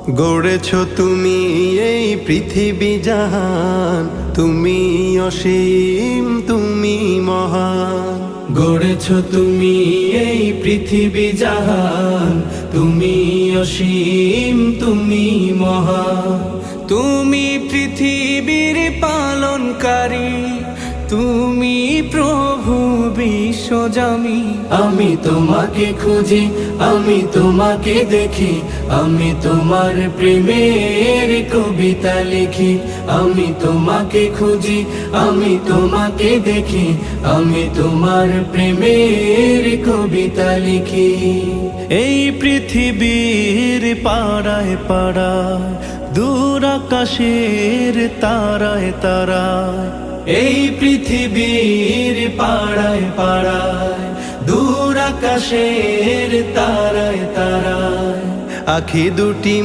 গড়েছ তুমি এই পৃথিবী জাহান, তুমি অসীম তুমি মহান। গড়েছ তুমি এই পৃথিবী জাহান, তুমি অসীম তুমি মহান। তুমি পৃথিবীর পালনকারী, তুমি প্রভু বিশ্বজামি। আমি তোমাকে খুঁজি, আমি তোমাকে দেখি, আমি তোমার প্রেমের কবিতা লিখি। আমি তোমাকে খুঁজি, আমি তোমাকে দেখি, আমি তোমার প্রেমের কবিতা লিখি। এই পৃথিবীর পাড়ায় পাড়ায়, দূর আকাশের তারায় তারায়, এই পৃথিবীর পাড়ায় পাড়ায়, দূর আকাশের তারায় তারায়, আখি দুটি